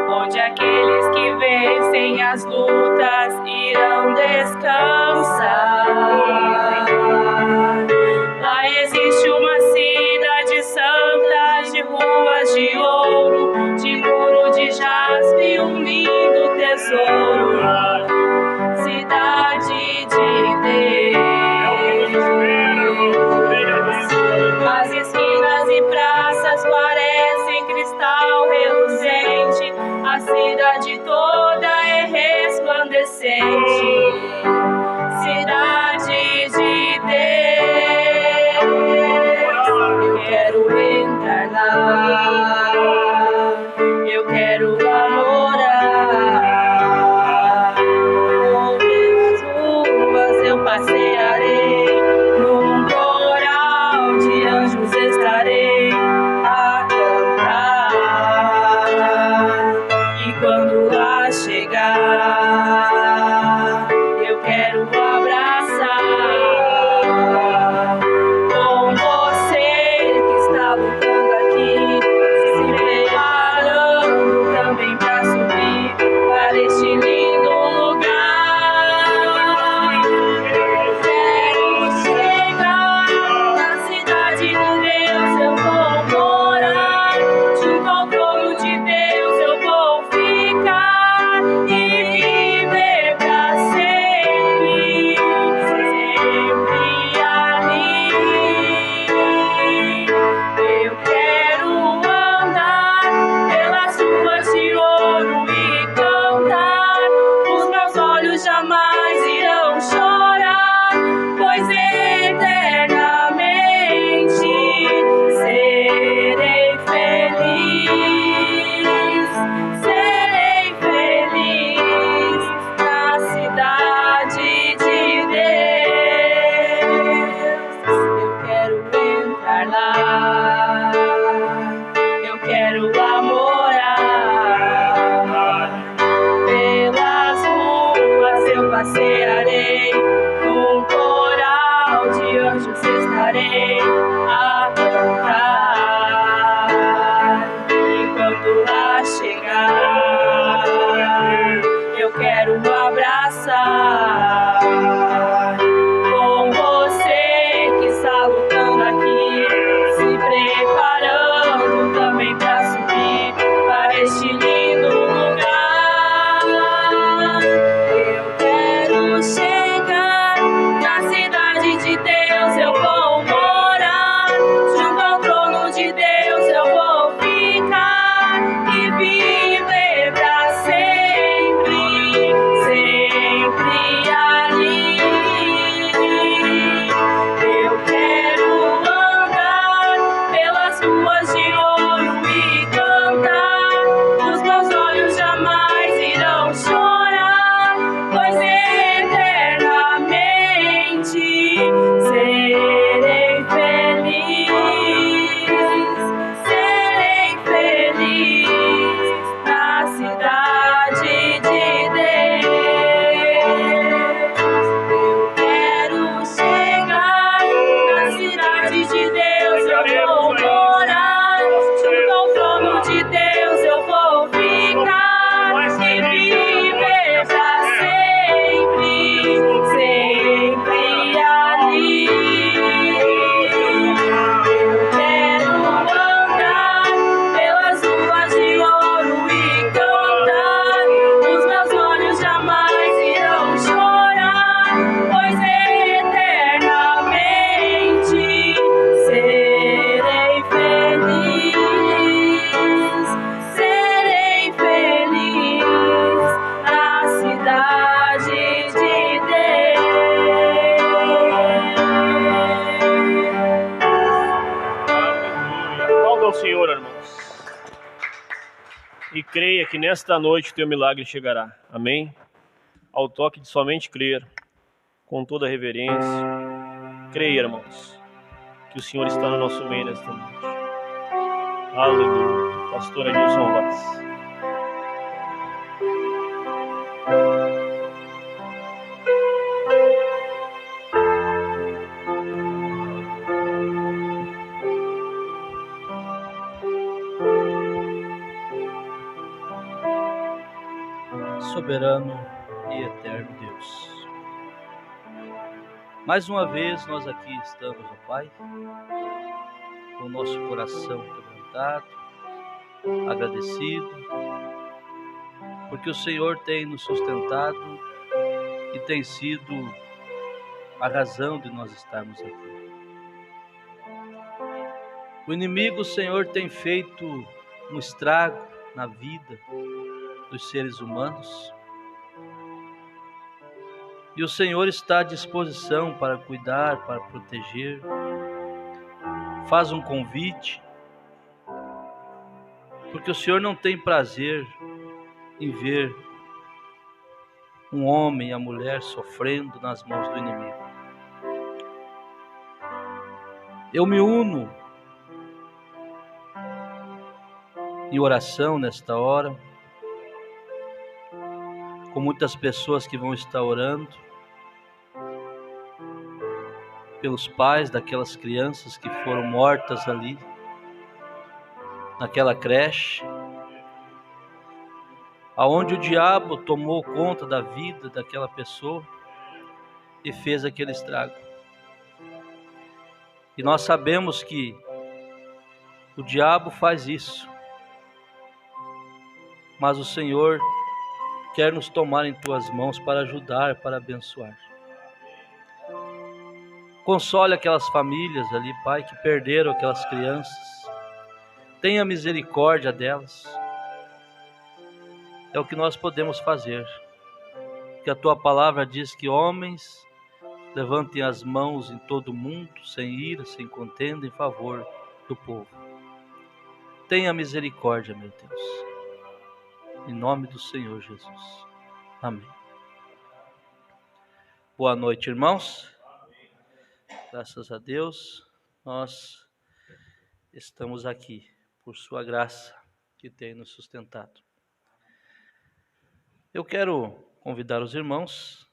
onde aqueles que vencem as lutas irão descansar. Lá existe uma cidade santa, de ruas de ouro, de muro de jaspe, um lindo tesouro. Cidade de Deus. As esquinas e praças parecem cristal reluzente, a cidade toda é resplandecente. Cidade de Deus, eu quero entrar lá, eu quero lá morar. Por minhas ruas eu passearei, num coral de anjos estarei a cantar. E quando lá chegar, eu quero abraçar com você que está lutando aqui, se preparando também para subir para este lindo lugar. Quero chegar na cidade de Deus, eu vou morar, junto ao trono de Deus eu vou ficar e viver para sempre, sempre ali. Eu quero andar pelas ruas de ouro e cantar, os meus olhos jamais irão chorar, pois eternamente serei feliz na cidade de Deus. Eu quero entrar lá, eu quero lá morar. Pelas ruas eu passearei, num coral de anjos estarei a cantar. E quando lá chegar, eu quero abraçar com você que está lutando aqui, se preparando também para subir para este lindo lugar. Eu quero chegar na cidade de Deus, eu vou morar, junto ao trono de Deus eu vou ficar e viver para sempre, sempre ali. Eu quero andar pelas ruas de ouro e cantar, os meus olhos jamais irão chorar, pois eternamente serei feliz na cidade de Deus. Eu quero chegar na cidade de Deus, eu vou morar, junto ao trono de Deus eu vou ficar e viver para sempre, sempre ali. Eu quero andar pelas ruas de ouro e cantar, os meus olhos jamais irão chorar, pois eternamente serei feliz na cidade de Deus. Aplauda ao Senhor, irmãos. E creia que nesta noite o teu milagre chegará. Amém? Ao toque de somente crer, com toda reverência. Creia, irmãos, que o Senhor está no nosso meio nesta noite. Aleluia. Pastor Adilson Vaz. soberano e eterno Deus. Mais uma vez nós aqui estamos, ó Pai, com o nosso coração quebrantado, agradecido, porque o Senhor tem nos sustentado e tem sido a razão de nós estarmos aqui. O inimigo, Senhor, tem feito um estrago na vida dos seres humanos, e o Senhor está à disposição para cuidar, para proteger. Faz um convite, porque o Senhor não tem prazer em ver um homem e a mulher sofrendo nas mãos do inimigo. Eu me uno em oração nesta hora, com muitas pessoas que vão estar orando pelos pais daquelas crianças que foram mortas ali, naquela creche, aonde o diabo tomou conta da vida daquela pessoa e fez aquele estrago. E nós sabemos que o diabo faz isso, mas o Senhor quer nos tomar em tuas mãos para ajudar, para abençoar. Console aquelas famílias ali, Pai, que perderam aquelas crianças. Tenha misericórdia delas. É o que nós podemos fazer. Que a tua palavra diz que homens levantem as mãos em todo o mundo, sem ira, sem contenda, em favor do povo. Tenha misericórdia, meu Deus. Em nome do Senhor Jesus. Amém. Boa noite, irmãos. Graças a Deus, nós estamos aqui por sua graça que tem nos sustentado. Eu quero convidar os irmãos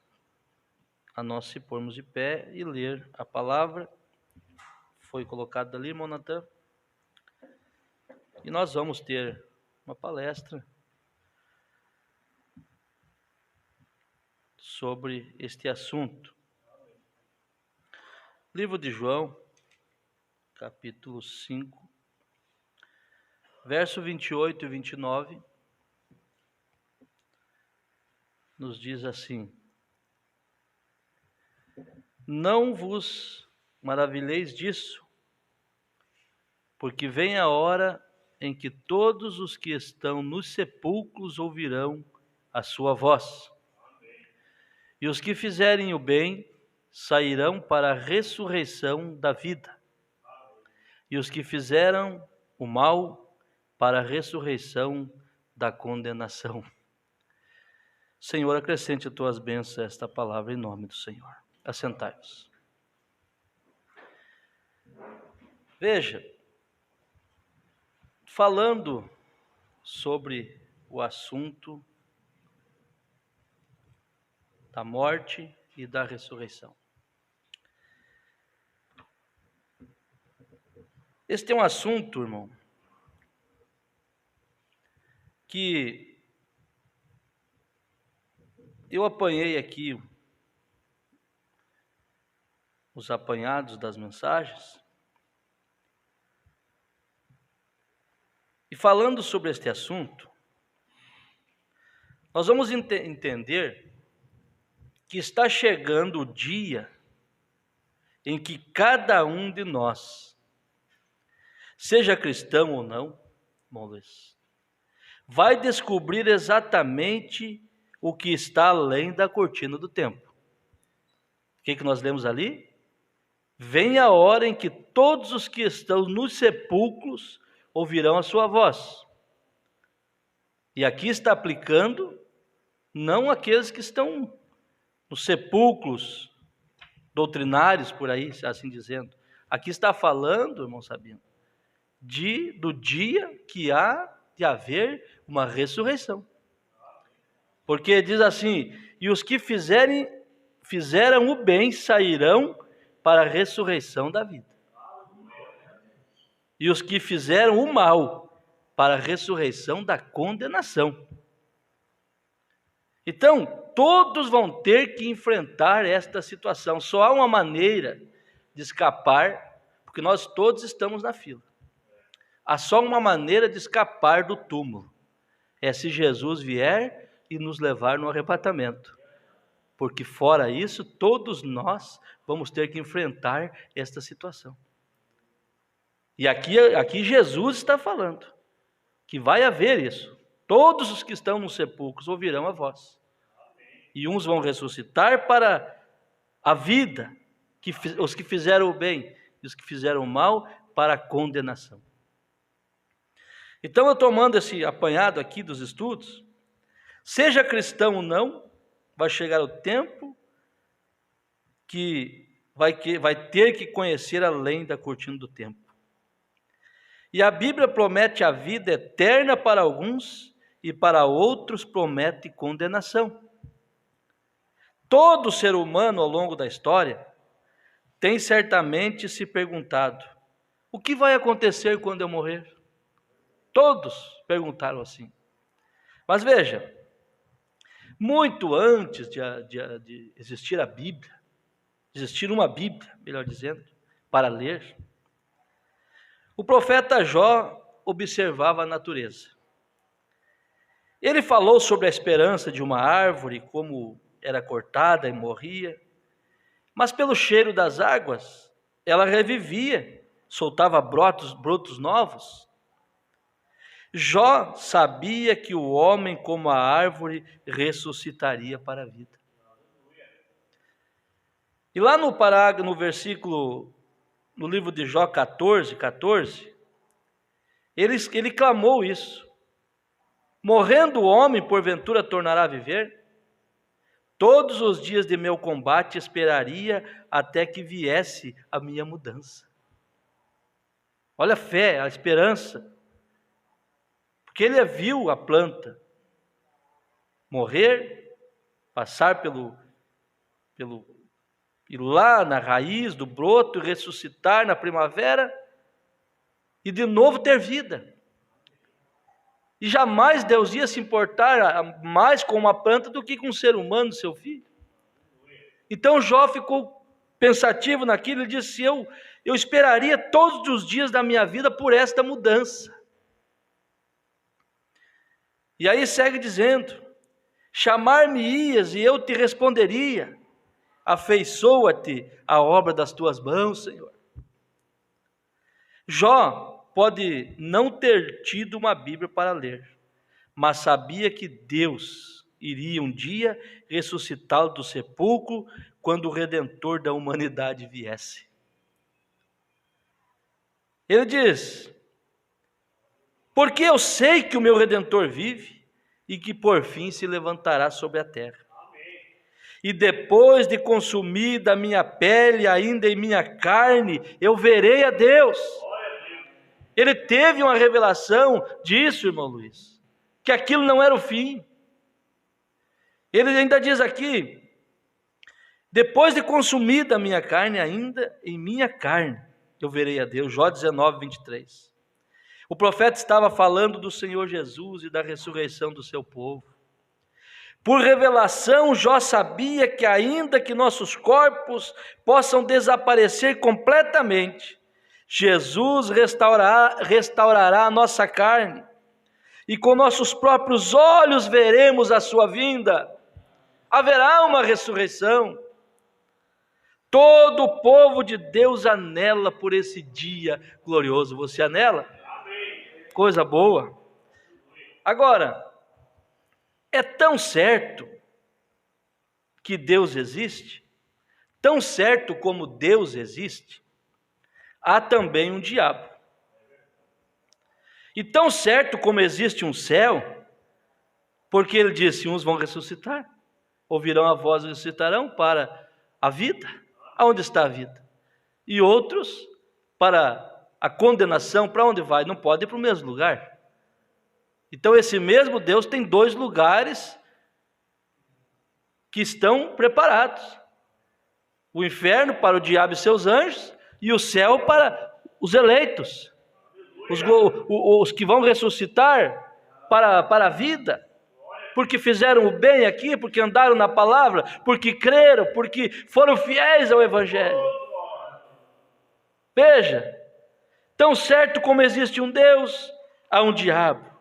a nós se pormos de pé e ler a palavra. Foi colocada ali, irmão Natan. E nós vamos ter uma palestra sobre este assunto. Livro de João, capítulo 5, verso 28 e 29, nos diz assim: não vos maravilheis disso, porque vem a hora em que todos os que estão nos sepulcros ouvirão a sua voz. E os que fizerem o bem sairão para a ressurreição da vida, e os que fizeram o mal para a ressurreição da condenação. Senhor, acrescente as tuas bênçãos a esta palavra em nome do Senhor. Assentai-vos. Veja, falando sobre o assunto da morte e da ressurreição. Este é um assunto, irmão, que eu apanhei aqui os apanhados das mensagens. E falando sobre este assunto, nós vamos entender que está chegando o dia em que cada um de nós, seja cristão ou não, irmão Luiz, vai descobrir exatamente o que está além da cortina do tempo. O que nós lemos ali? Vem a hora em que todos os que estão nos sepulcros ouvirão a sua voz. E aqui está aplicando não aqueles que estão nos sepulcros doutrinários, por aí, assim dizendo. Aqui está falando, irmão Sabino, do dia que há de haver uma ressurreição. Porque diz assim: e os que fizeram o bem sairão para a ressurreição da vida. E os que fizeram o mal para a ressurreição da condenação. Então, todos vão ter que enfrentar esta situação. Só há uma maneira de escapar, porque nós todos estamos na fila. Há só uma maneira de escapar do túmulo. É se Jesus vier e nos levar no arrebatamento. Porque fora isso, todos nós vamos ter que enfrentar esta situação. E aqui Jesus está falando que vai haver isso. Todos os que estão nos sepulcros ouvirão a voz. E uns vão ressuscitar para a vida, os que fizeram o bem, e os que fizeram o mal para a condenação. Então, eu tomando esse apanhado aqui dos estudos, seja cristão ou não, vai chegar o tempo que vai ter que conhecer além da cortina do tempo. E a Bíblia promete a vida eterna para alguns e para outros promete condenação. Todo ser humano ao longo da história tem certamente se perguntado: o que vai acontecer quando eu morrer? Todos perguntaram assim. Mas veja, muito antes de existir a Bíblia, existir uma Bíblia, melhor dizendo, para ler, o profeta Jó observava a natureza. Ele falou sobre a esperança de uma árvore, como era cortada e morria, mas pelo cheiro das águas, ela revivia, soltava brotos novos. Jó sabia que o homem, como a árvore, ressuscitaria para a vida. E lá no versículo, no livro de Jó 14, ele clamou isso: morrendo o homem, porventura tornará a viver? Todos os dias de meu combate esperaria até que viesse a minha mudança. Olha a fé, a esperança. Porque ele viu a planta morrer, passar ir lá na raiz do broto, ressuscitar na primavera e de novo ter vida. E jamais Deus ia se importar mais com uma planta do que com um ser humano, seu filho. Então Jó ficou pensativo naquilo e disse: eu esperaria todos os dias da minha vida por esta mudança. E aí segue dizendo: chamar-me-ias e eu te responderia, afeiçoa-te a obra das tuas mãos, Senhor. Jó pode não ter tido uma Bíblia para ler, mas sabia que Deus iria um dia ressuscitá-lo do sepulcro quando o Redentor da humanidade viesse. Ele diz: porque eu sei que o meu Redentor vive e que por fim se levantará sobre a terra. E depois de consumida a minha pele, ainda em minha carne, eu verei a Deus. Ele teve uma revelação disso, irmão Luiz, que aquilo não era o fim. Ele ainda diz aqui: depois de consumida a minha carne, ainda em minha carne, eu verei a Deus. Jó 19, 23. O profeta estava falando do Senhor Jesus e da ressurreição do seu povo. Por revelação, Jó sabia que ainda que nossos corpos possam desaparecer completamente, Jesus restaurará a nossa carne, e com nossos próprios olhos veremos a sua vinda. Haverá uma ressurreição. Todo o povo de Deus anela por esse dia glorioso. Você anela? Coisa boa. Agora, é tão certo que Deus existe, tão certo como Deus existe, há também um diabo. E tão certo como existe um céu, porque ele disse: uns vão ressuscitar, ouvirão a voz e ressuscitarão para a vida. Aonde está a vida? E outros para a condenação. Para onde vai? Não pode ir para o mesmo lugar. Então esse mesmo Deus tem dois lugares que estão preparados: o inferno para o diabo e seus anjos, e o céu para os eleitos, os que vão ressuscitar para a vida. porque fizeram o bem aqui, porque andaram na palavra, porque creram, porque foram fiéis ao Evangelho. Veja, tão certo como existe um Deus, há um diabo.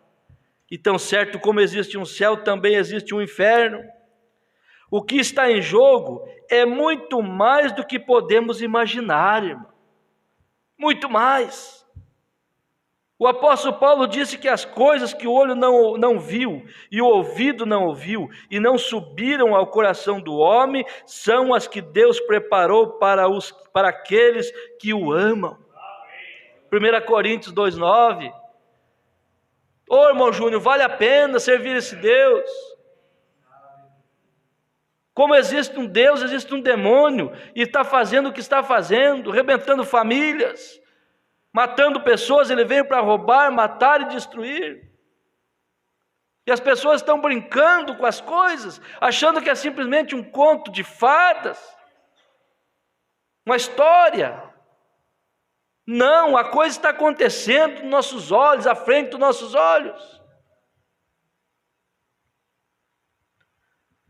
E tão certo como existe um céu, também existe um inferno. O que está em jogo é muito mais do que podemos imaginar, irmão. Muito mais. O apóstolo Paulo disse que as coisas que o olho não viu e o ouvido não ouviu e não subiram ao coração do homem são as que Deus preparou para aqueles que o amam. 1 Coríntios 2,9. Ô irmão Júnior, vale a pena servir esse Deus? Como existe um Deus, existe um demônio, e está fazendo o que está fazendo, arrebentando famílias, matando pessoas. Ele veio para roubar, matar e destruir. E as pessoas estão brincando com as coisas, achando que é simplesmente um conto de fadas, uma história. Não, a coisa está acontecendo nos nossos olhos, à frente dos nossos olhos.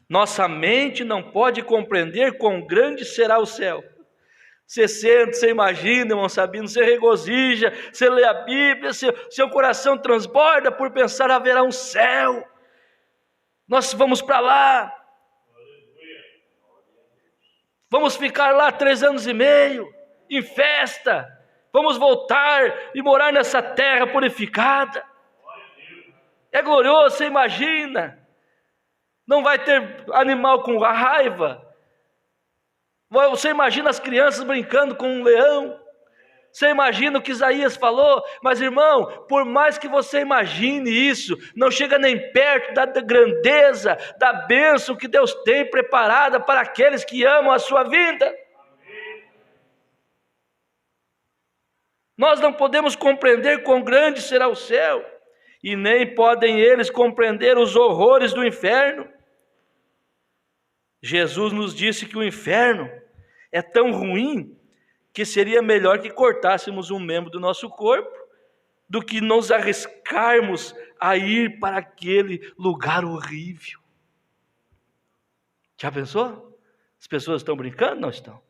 Nossa mente não pode compreender quão grande será o céu. Você sente, você imagina, irmão Sabino, você regozija, você lê a Bíblia, seu coração transborda por pensar haverá um céu. Nós vamos para lá. Vamos ficar lá 3 anos e meio, em festa. Vamos voltar e morar nessa terra purificada. É glorioso, você imagina. Não vai ter animal com raiva. Você imagina as crianças brincando com um leão. Você imagina o que Isaías falou. Mas irmão, por mais que você imagine isso, não chega nem perto da grandeza, da bênção que Deus tem preparada para aqueles que amam a sua vida. Nós não podemos compreender quão grande será o céu, e nem podem eles compreender os horrores do inferno. Jesus nos disse que o inferno é tão ruim que seria melhor que cortássemos um membro do nosso corpo do que nos arriscarmos a ir para aquele lugar horrível. Já pensou? As pessoas estão brincando? Não estão.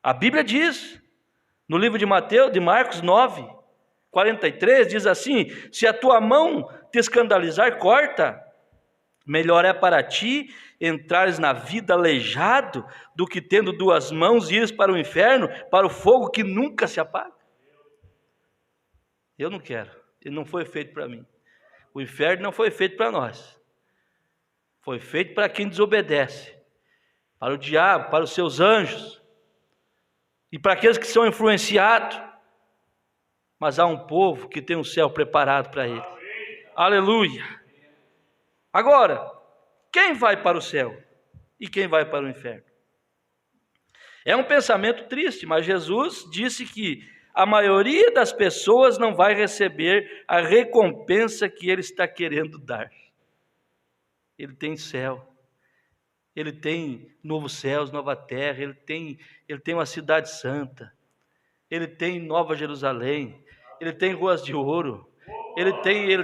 A Bíblia diz, no livro de Marcos 9, 43, diz assim: se a tua mão te escandalizar, corta. Melhor é para ti entrares na vida aleijado do que tendo 2 mãos ires para o inferno, para o fogo que nunca se apaga. Eu não quero, ele não foi feito para mim. O inferno não foi feito para nós. Foi feito para quem desobedece, para o diabo, para os seus anjos e para aqueles que são influenciados. Mas há um povo que tem um céu preparado para ele. Aleluia! Agora, quem vai para o céu e quem vai para o inferno? É um pensamento triste, mas Jesus disse que a maioria das pessoas não vai receber a recompensa que ele está querendo dar. Ele tem céu, ele tem novos céus, nova terra, ele tem uma cidade santa, ele tem Nova Jerusalém, ele tem ruas de ouro, ele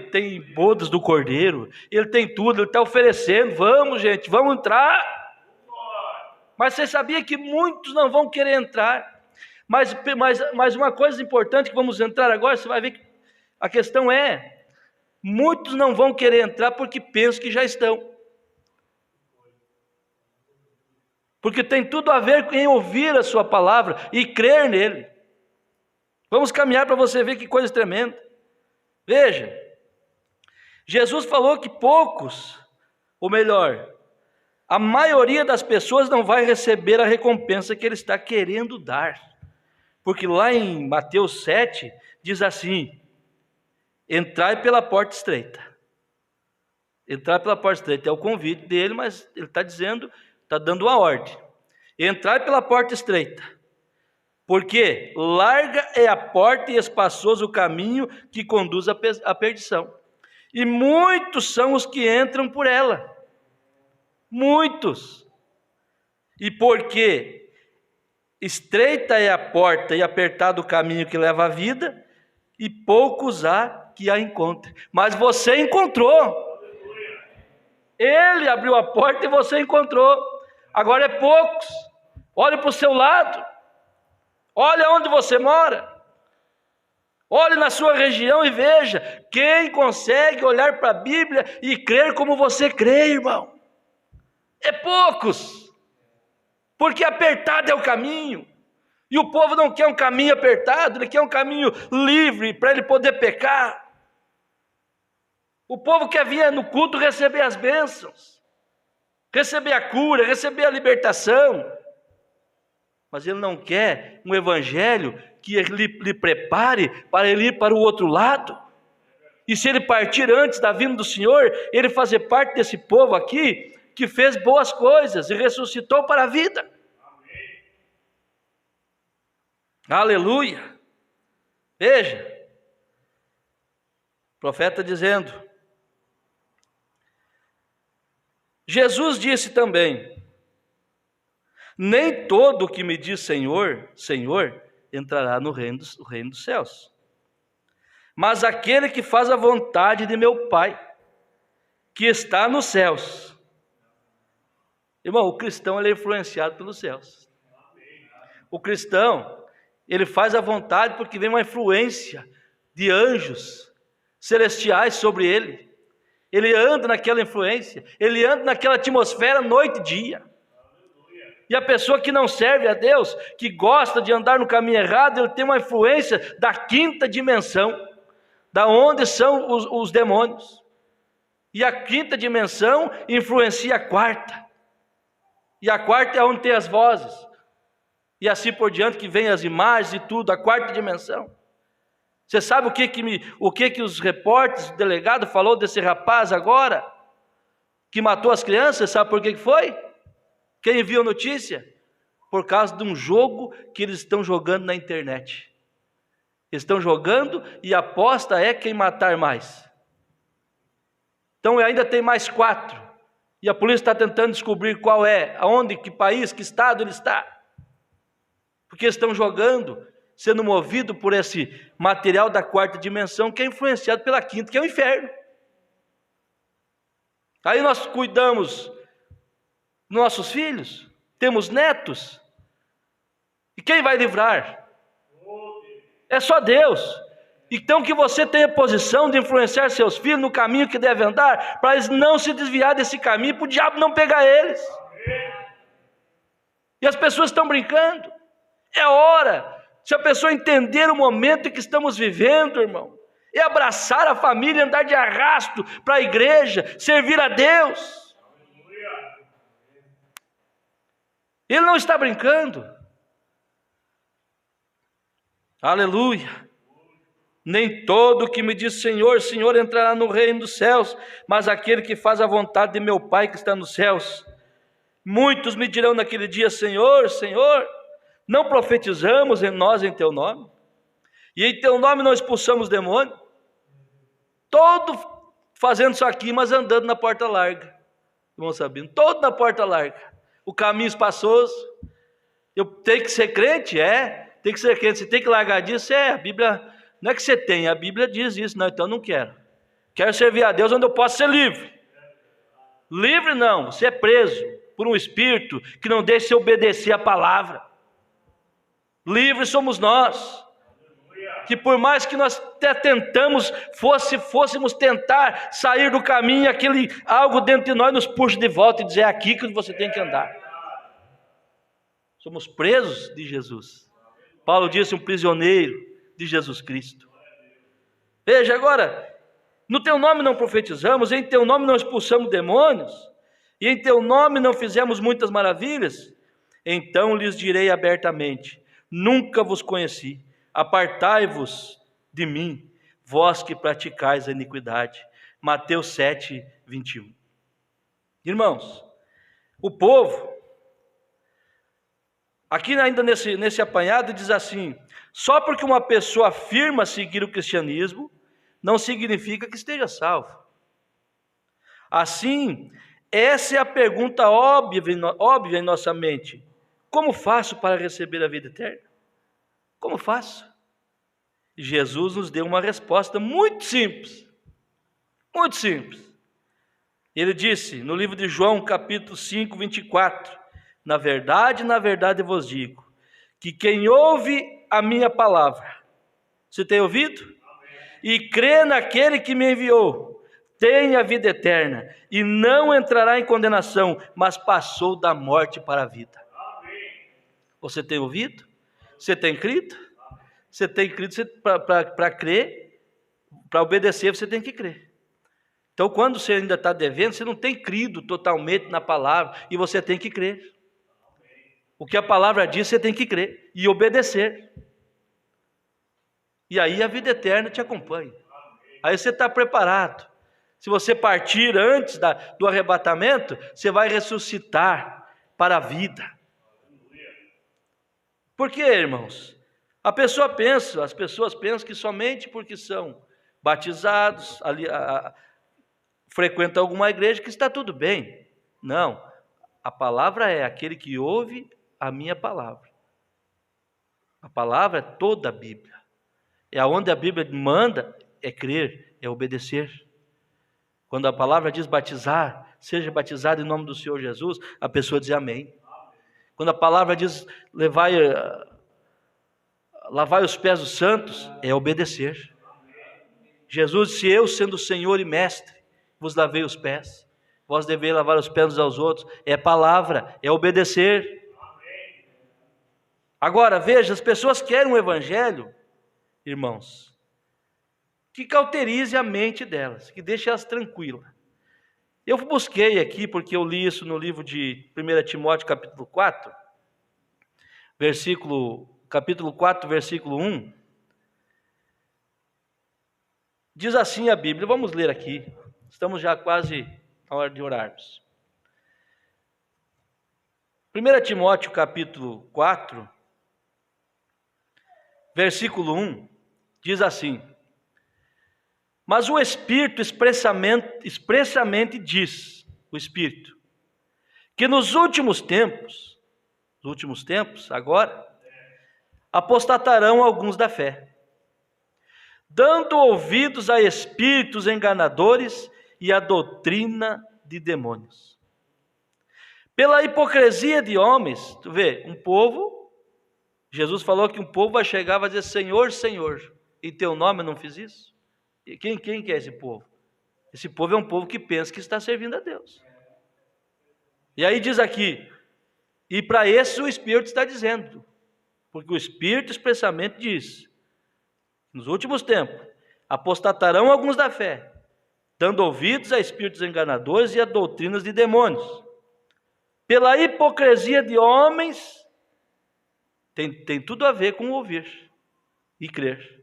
tem bodas do Cordeiro, ele tem tudo, ele está oferecendo. Vamos, gente, vamos entrar. Mas você sabia que muitos não vão querer entrar? Mas uma coisa importante que vamos entrar agora, você vai ver que a questão é: muitos não vão querer entrar porque pensam que já estão. Porque tem tudo a ver com ouvir a sua palavra e crer nele. Vamos caminhar para você ver que coisa tremenda. Veja, Jesus falou que poucos, ou melhor, a maioria das pessoas não vai receber a recompensa que ele está querendo dar. Porque lá em Mateus 7, diz assim: entrai pela porta estreita. Entrar pela porta estreita é o convite dele, mas ele está dizendo, está dando uma ordem. Entrai pela porta estreita. Porque larga é a porta e espaçoso o caminho que conduz à perdição. E muitos são os que entram por ela. Muitos. E porque estreita é a porta e apertado o caminho que leva à vida, e poucos há que a encontrem. Mas você encontrou. Ele abriu a porta e você encontrou. Agora é poucos. Olhe para o seu lado. Olhe onde você mora. Olhe na sua região e veja quem consegue olhar para a Bíblia e crer como você crê, irmão. É poucos. Porque apertado é o caminho. E o povo não quer um caminho apertado, ele quer um caminho livre para ele poder pecar. O povo quer vir no culto receber as bênçãos, receber a cura, receber a libertação. Mas ele não quer um evangelho que lhe prepare para ele ir para o outro lado. E se ele partir antes da vinda do Senhor, ele fazer parte desse povo aqui, que fez boas coisas e ressuscitou para a vida. Amém. Aleluia. Veja, o profeta dizendo, Jesus disse também, nem todo que me diz Senhor, Senhor, entrará no reino dos céus, mas aquele que faz a vontade de meu Pai, que está nos céus. Irmão, o cristão ele é influenciado pelos céus. O cristão, ele faz a vontade porque vem uma influência de anjos celestiais sobre ele. Ele anda naquela influência, ele anda naquela atmosfera noite e dia. E a pessoa que não serve a Deus, que gosta de andar no caminho errado, ele tem uma influência da quinta dimensão, da onde são os demônios. E a quinta dimensão influencia a quarta. E a quarta é onde tem as vozes. E assim por diante, que vem as imagens e tudo, a quarta dimensão. Você sabe o que os repórteres, o delegado falou desse rapaz agora, que matou as crianças? Sabe por que foi? Quem viu a notícia? Por causa de um jogo que eles estão jogando na internet. Eles estão jogando e a aposta é quem matar mais. Então ainda tem mais 4. E a polícia está tentando descobrir qual é, aonde, que país, que estado ele está. Porque eles estão jogando, sendo movido por esse material da quarta dimensão, que é influenciado pela quinta, que é o inferno. Aí nós cuidamos dos nossos filhos, temos netos, e quem vai livrar? É só Deus. Então que você tenha posição de influenciar seus filhos no caminho que devem andar, para eles não se desviar desse caminho, para o diabo não pegar eles. E as pessoas estão brincando. É hora, se a pessoa entender o momento em que estamos vivendo, irmão, é abraçar a família, andar de arrasto para a igreja, servir a Deus. Ele não está brincando. Aleluia. Nem todo que me diz Senhor, Senhor entrará no reino dos céus, mas aquele que faz a vontade de meu Pai que está nos céus. Muitos me dirão naquele dia, Senhor, Senhor, não profetizamos em nós em teu nome? E em teu nome não expulsamos demônio? Todo fazendo isso aqui, mas andando na porta larga. Irmão Sabino, todo na porta larga. O caminho espaçoso. Eu tenho que ser crente? É. Tem que ser crente. Você tem que largar disso? É. A Bíblia... Não é que você tem, a Bíblia diz isso. Não, então não quero. Quero servir a Deus onde eu posso ser livre. Livre não, você é preso por um espírito que não deixa você obedecer a palavra. Livres somos nós. Que por mais que nós até tentamos, fôssemos tentar sair do caminho, algo dentro de nós nos puxa de volta e dizer, é aqui que você tem que andar. Somos presos de Jesus. Paulo disse, um prisioneiro de Jesus Cristo. Veja agora, no teu nome não profetizamos, em teu nome não expulsamos demônios, e em teu nome não fizemos muitas maravilhas, então lhes direi abertamente, nunca vos conheci, apartai-vos de mim, vós que praticais a iniquidade. Mateus 7, 21. Irmãos, o povo, aqui ainda nesse apanhado diz assim, só porque uma pessoa afirma seguir o cristianismo, não significa que esteja salvo. Assim, essa é a pergunta óbvia em nossa mente. Como faço para receber a vida eterna? Como faço? Jesus nos deu uma resposta muito simples. Muito simples. Ele disse no livro de João, capítulo 5, 24: na verdade vos digo, que quem ouve a minha palavra, você tem ouvido? E crê naquele que me enviou, tem a vida eterna, e não entrará em condenação, mas passou da morte para a vida. Você tem ouvido? Você tem crido? Você tem crido para crer, para obedecer, você tem que crer. Então, quando você ainda está devendo, você não tem crido totalmente na palavra, e você tem que crer. O que a palavra diz, você tem que crer e obedecer. E aí a vida eterna te acompanha. Aí você está preparado. Se você partir antes do arrebatamento, você vai ressuscitar para a vida. Por quê, irmãos? As pessoas pensam que somente porque são batizados, frequentam alguma igreja, que está tudo bem. Não. A palavra é aquele que ouve a minha palavra. A palavra é toda a Bíblia. É aonde a Bíblia manda, é crer, é obedecer. Quando a palavra diz batizar, seja batizado em nome do Senhor Jesus, a pessoa diz amém. Quando a palavra diz lavai os pés dos santos, é obedecer. Jesus disse: eu, sendo Senhor e Mestre, vos lavei os pés. Vós deveis lavar os pés uns aos outros. É palavra, é obedecer. Agora, veja, as pessoas querem um evangelho, irmãos, que cauterize a mente delas, que deixe elas tranquilas. Eu busquei aqui, porque eu li isso no livro de 1 Timóteo, capítulo 4, capítulo 4, versículo 1. Diz assim a Bíblia, vamos ler aqui, estamos já quase na hora de orarmos. 1 Timóteo, capítulo 4, versículo 1, diz assim: mas o Espírito expressamente diz, o Espírito, que nos últimos tempos, agora, apostatarão alguns da fé, dando ouvidos a espíritos enganadores e a doutrina de demônios. Pela hipocrisia de homens, tu vê, um povo, Jesus falou que um povo vai chegar e vai dizer: Senhor, Senhor, em teu nome eu não fiz isso? E quem que é esse povo? Esse povo é um povo que pensa que está servindo a Deus. E aí diz aqui, e para esse o Espírito está dizendo, porque o Espírito expressamente diz, nos últimos tempos, apostatarão alguns da fé, dando ouvidos a espíritos enganadores e a doutrinas de demônios. Pela hipocrisia de homens, tem tudo a ver com ouvir e crer.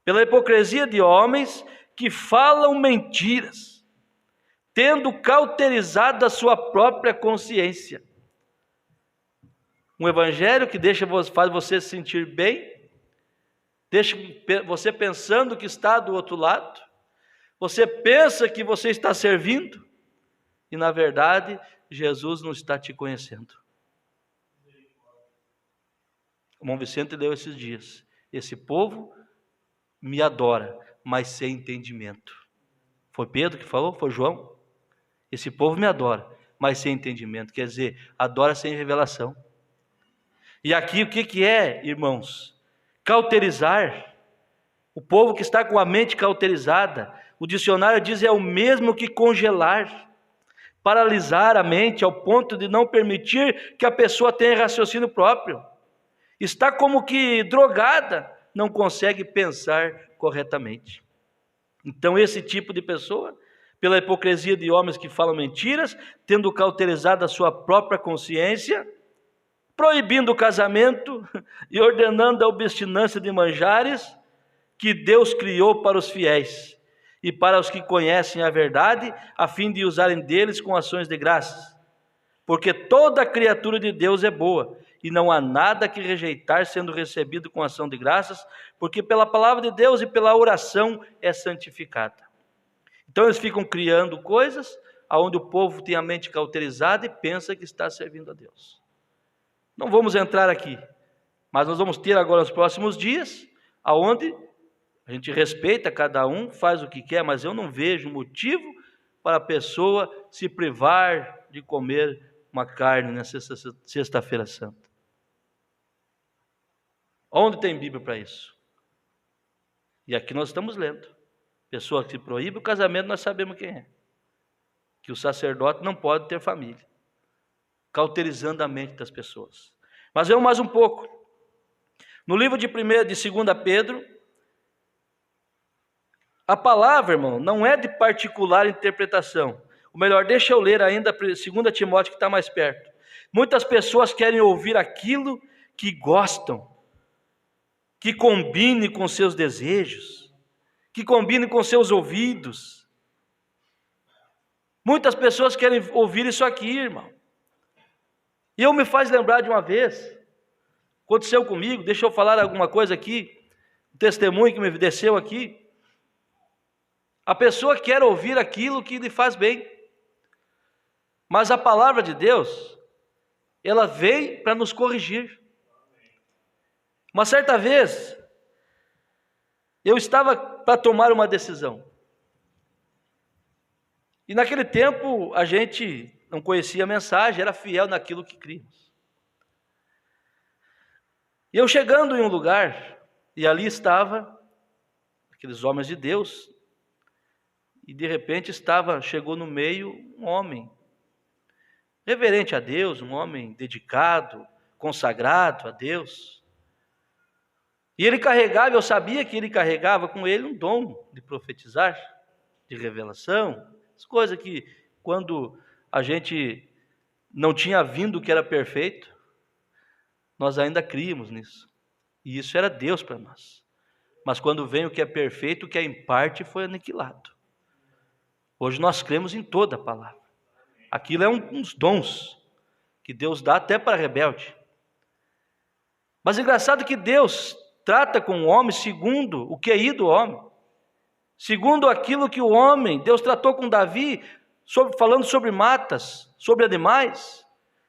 Pela hipocrisia de homens que falam mentiras, tendo cauterizado a sua própria consciência. Um evangelho que faz você se sentir bem, deixa você pensando que está do outro lado, você pensa que você está servindo, e na verdade Jesus não está te conhecendo. O irmão Vicente leu esses dias: esse povo me adora, mas sem entendimento. Foi Pedro que falou? Foi João? Esse povo me adora, mas sem entendimento. Quer dizer, adora sem revelação. E aqui o que é, irmãos? Cauterizar. O povo que está com a mente cauterizada, o dicionário diz, é o mesmo que congelar, paralisar a mente ao ponto de não permitir que a pessoa tenha raciocínio próprio. Está como que drogada, não consegue pensar corretamente. Então esse tipo de pessoa, pela hipocrisia de homens que falam mentiras, tendo cauterizado a sua própria consciência, proibindo o casamento e ordenando a obstinância de manjares que Deus criou para os fiéis e para os que conhecem a verdade, a fim de usarem deles com ações de graças. Porque toda criatura de Deus é boa, e não há nada que rejeitar sendo recebido com ação de graças, porque pela palavra de Deus e pela oração é santificada. Então eles ficam criando coisas onde o povo tem a mente cauterizada e pensa que está servindo a Deus. Não vamos entrar aqui, mas nós vamos ter agora nos próximos dias, aonde a gente respeita, cada um faz o que quer, mas eu não vejo motivo para a pessoa se privar de comer uma carne nessa sexta-feira santa? Onde tem Bíblia para isso? E aqui nós estamos lendo. Pessoa que proíbe o casamento, nós sabemos quem é. Que o sacerdote não pode ter família. Cauterizando a mente das pessoas. Mas vamos mais um pouco. No livro de 2 Pedro, a palavra, irmão, não é de particular interpretação. Ou melhor, deixa eu ler ainda 2 Timóteo, que está mais perto. Muitas pessoas querem ouvir aquilo que gostam, que combine com seus desejos, que combine com seus ouvidos. Muitas pessoas querem ouvir isso aqui, irmão. E eu me faz lembrar de uma vez, aconteceu comigo, deixa eu falar alguma coisa aqui, um testemunho que me desceu aqui. A pessoa quer ouvir aquilo que lhe faz bem, mas a palavra de Deus, ela vem para nos corrigir. Uma certa vez, eu estava para tomar uma decisão. E naquele tempo, a gente não conhecia a mensagem, era fiel naquilo que críamos. E eu chegando em um lugar, e ali estava aqueles homens de Deus, e de repente chegou no meio um homem, reverente a Deus, um homem dedicado, consagrado a Deus. E ele carregava, eu sabia que ele carregava com ele um dom de profetizar, de revelação, as coisas que quando a gente não tinha vindo o que era perfeito, nós ainda críamos nisso. E isso era Deus para nós. Mas quando vem o que é perfeito, o que é em parte foi aniquilado. Hoje nós cremos em toda a palavra. Aquilo é uns dons que Deus dá até para rebelde. Mas é engraçado que Deus trata com o homem segundo o QI do homem. Segundo aquilo que o homem, Deus tratou com Davi, falando sobre matas, sobre animais.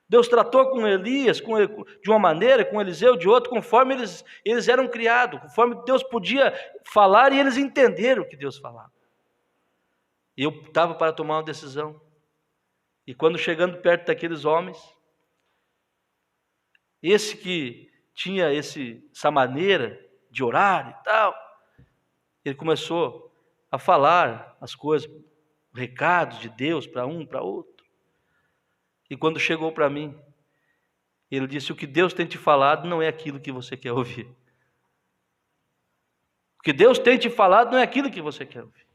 Deus tratou com Elias de uma maneira, com Eliseu de outra, conforme eles eram criados, conforme Deus podia falar e eles entenderam o que Deus falava. E eu estava para tomar uma decisão. E quando chegando perto daqueles homens, esse que tinha essa maneira de orar e tal, ele começou a falar as coisas, recados de Deus para um, para outro. E quando chegou para mim, ele disse: o que Deus tem te falado não é aquilo que você quer ouvir. O que Deus tem te falado não é aquilo que você quer ouvir.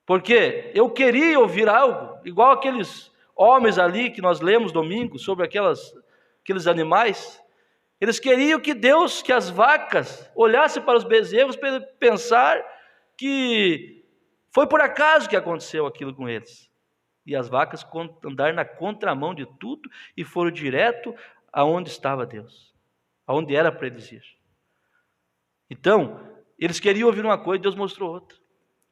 Porque eu queria ouvir algo, igual aqueles homens ali que nós lemos domingo, sobre aqueles animais. Eles queriam que as vacas olhassem para os bezerros para pensar que foi por acaso que aconteceu aquilo com eles. E as vacas andaram na contramão de tudo e foram direto aonde estava Deus, aonde era para eles ir. Então, eles queriam ouvir uma coisa e Deus mostrou outra.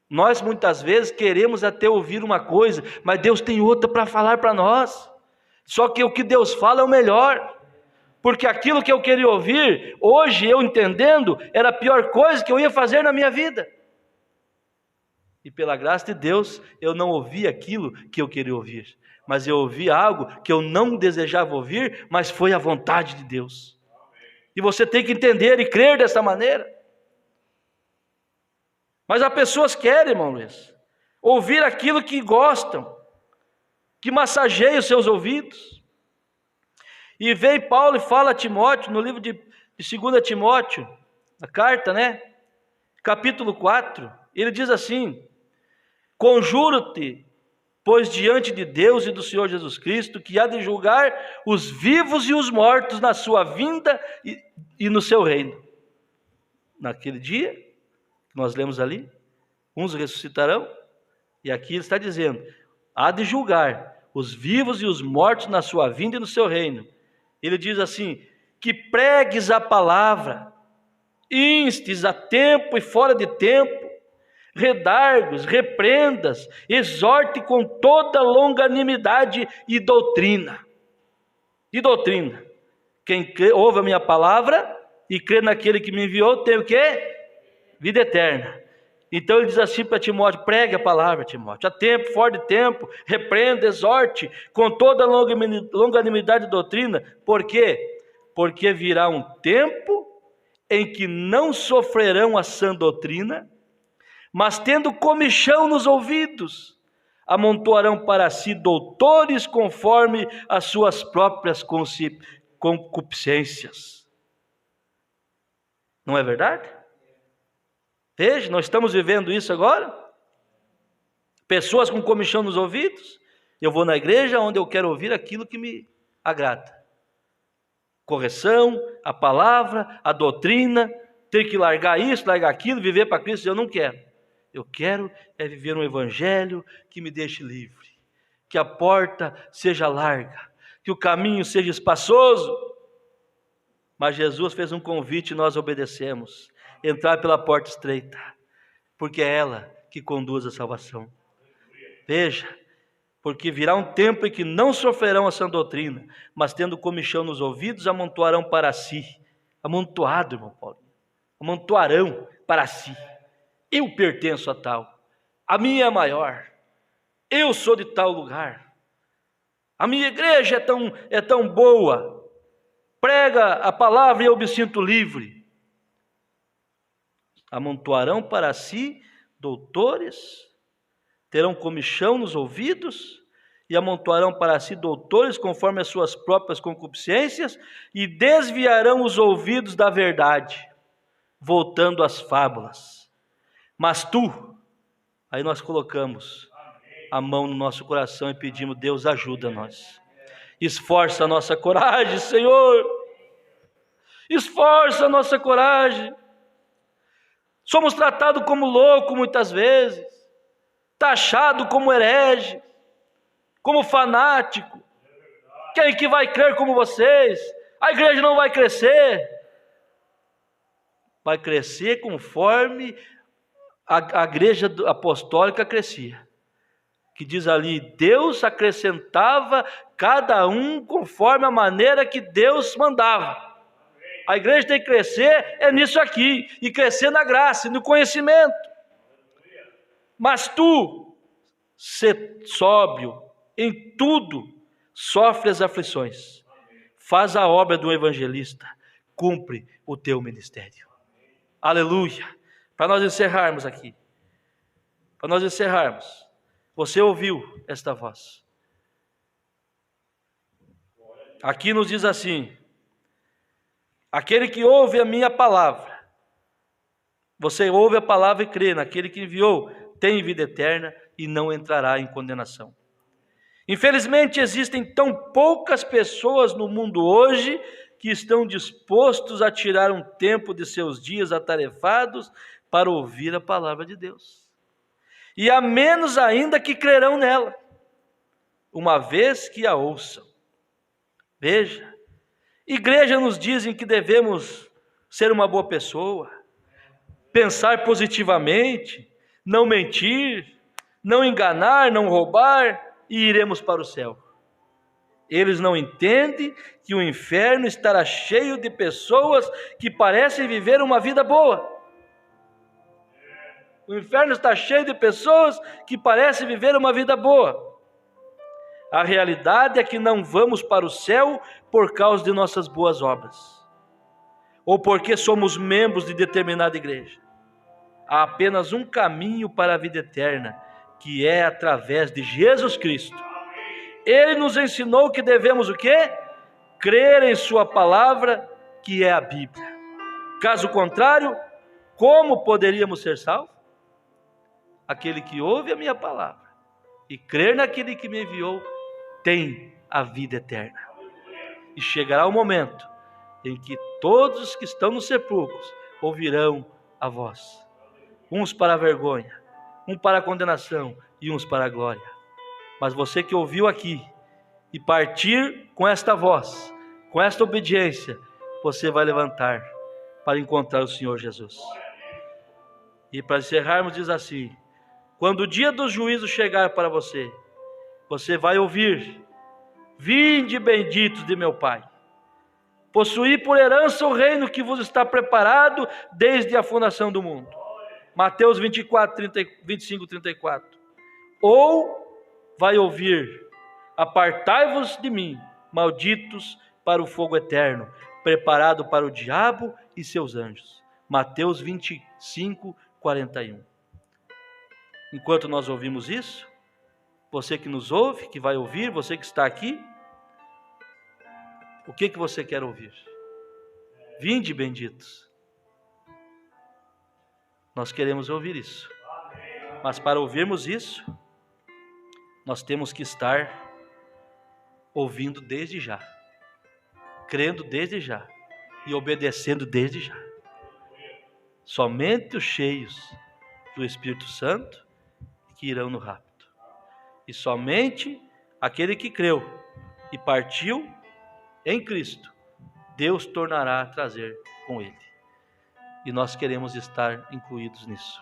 Nós muitas vezes queremos até ouvir uma coisa, mas Deus tem outra para falar para nós. Só que o que Deus fala é o melhor. Porque aquilo que eu queria ouvir, hoje eu entendendo, era a pior coisa que eu ia fazer na minha vida. E pela graça de Deus, eu não ouvi aquilo que eu queria ouvir. Mas eu ouvi algo que eu não desejava ouvir, mas foi a vontade de Deus. E você tem que entender e crer dessa maneira. Mas as pessoas querem, irmão Luiz, ouvir aquilo que gostam, que massageia os seus ouvidos. E vem Paulo e fala a Timóteo, no livro de 2 Timóteo, a carta, capítulo 4, ele diz assim: conjuro-te, pois diante de Deus e do Senhor Jesus Cristo, que há de julgar os vivos e os mortos na sua vinda e no seu reino. Naquele dia, nós lemos ali, uns ressuscitarão, e aqui ele está dizendo, há de julgar os vivos e os mortos na sua vinda e no seu reino. Ele diz assim, que pregues a palavra, instes a tempo e fora de tempo, redargos, repreendas, exorte com toda longanimidade e doutrina. E doutrina. Quem ouve a minha palavra e crê naquele que me enviou, tem o quê? Vida eterna. Então ele diz assim para Timóteo: pregue a palavra, Timóteo, a tempo, fora de tempo, repreenda, exorte, com toda longanimidade e doutrina. Por quê? Porque virá um tempo em que não sofrerão a sã doutrina, mas tendo comichão nos ouvidos, amontoarão para si doutores conforme as suas próprias concupiscências. Não é verdade? Veja, nós estamos vivendo isso agora. Pessoas com comichão nos ouvidos. Eu vou na igreja onde eu quero ouvir aquilo que me agrada. Correção, a palavra, a doutrina, ter que largar isso, largar aquilo, viver para Cristo, eu não quero. Eu quero é viver um evangelho que me deixe livre, que a porta seja larga, que o caminho seja espaçoso. Mas Jesus fez um convite e nós obedecemos: entrar pela porta estreita, porque é ela que conduz à salvação. Veja, porque virá um tempo em que não sofrerão a sã doutrina, mas tendo comichão nos ouvidos, amontoarão para si. Amontoado, irmão Paulo. Amontoarão para si. Eu pertenço a tal. A minha é maior. Eu sou de tal lugar. A minha igreja é tão boa. Prega a palavra e eu me sinto livre. Amontoarão para si doutores, terão comichão nos ouvidos e amontoarão para si doutores conforme as suas próprias concupiscências e desviarão os ouvidos da verdade, voltando às fábulas. Mas tu, aí nós colocamos a mão no nosso coração e pedimos: Deus, ajuda nós. Esforça a nossa coragem, Senhor. Esforça a nossa coragem. Somos tratados como louco muitas vezes, taxado como herege, como fanático. Quem que vai crer como vocês? A igreja não vai crescer. Vai crescer conforme a igreja apostólica crescia. Que diz ali: Deus acrescentava cada um conforme a maneira que Deus mandava. A igreja tem que crescer é nisso aqui, e crescer na graça, no conhecimento. Mas tu, ser sóbrio em tudo, sofre as aflições, faz a obra do evangelista, cumpre o teu ministério. Aleluia. Para nós encerrarmos aqui, você ouviu esta voz. Aqui nos diz assim: aquele que ouve a minha palavra, você ouve a palavra e crê naquele que enviou, tem vida eterna e não entrará em condenação. Infelizmente existem tão poucas pessoas no mundo hoje que estão dispostos a tirar um tempo de seus dias atarefados para ouvir a palavra de Deus. E há menos ainda que crerão nela, uma vez que a ouçam. Veja, igreja nos dizem que devemos ser uma boa pessoa, pensar positivamente, não mentir, não enganar, não roubar, e iremos para o céu. Eles não entendem que o inferno estará cheio de pessoas que parecem viver uma vida boa. O inferno está cheio de pessoas que parecem viver uma vida boa. A realidade é que não vamos para o céu por causa de nossas boas obras, ou porque somos membros de determinada igreja. Há apenas um caminho para a vida eterna, que é através de Jesus Cristo. Ele nos ensinou que devemos o quê? Crer em sua palavra, que é a Bíblia. Caso contrário, como poderíamos ser salvos? Aquele que ouve a minha palavra e crer naquele que me enviou tem a vida eterna. E chegará o momento em que todos os que estão nos sepulcros ouvirão a voz. Uns para a vergonha, um para a condenação e uns para a glória. Mas você que ouviu aqui e partir com esta voz, com esta obediência, você vai levantar para encontrar o Senhor Jesus. E para encerrarmos diz assim: quando o dia do juízo chegar para você, você vai ouvir: vinde benditos de meu Pai, possuí por herança o reino que vos está preparado desde a fundação do mundo. Mateus 25, 34. Ou vai ouvir: apartai-vos de mim, malditos, para o fogo eterno, preparado para o diabo e seus anjos. Mateus 25, 41. Enquanto nós ouvimos isso, você que nos ouve, que vai ouvir, você que está aqui, o que você quer ouvir? Vinde, benditos. Nós queremos ouvir isso. Mas para ouvirmos isso, nós temos que estar ouvindo desde já, crendo desde já e obedecendo desde já. Somente os cheios do Espírito Santo que irão no rapto. E somente aquele que creu e partiu em Cristo, Deus tornará a trazer com ele. E nós queremos estar incluídos nisso.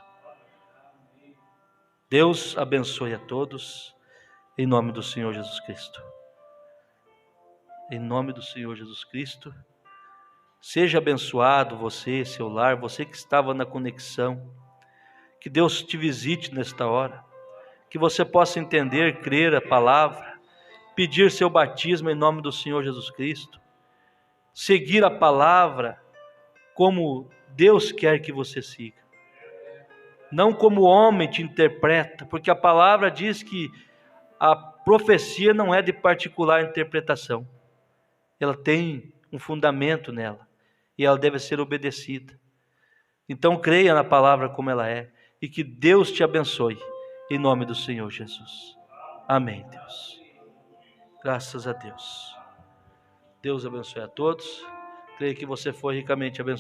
Deus abençoe a todos, em nome do Senhor Jesus Cristo. Em nome do Senhor Jesus Cristo. Seja abençoado você, seu lar, você que estava na conexão. Que Deus te visite nesta hora. Que você possa entender, crer a palavra, pedir seu batismo em nome do Senhor Jesus Cristo. Seguir a palavra como Deus quer que você siga. Não como o homem te interpreta, porque a palavra diz que a profecia não é de particular interpretação. Ela tem um fundamento nela e ela deve ser obedecida. Então creia na palavra como ela é e que Deus te abençoe em nome do Senhor Jesus. Amém, Deus. Graças a Deus. Deus abençoe a todos. Creio que você foi ricamente abençoado.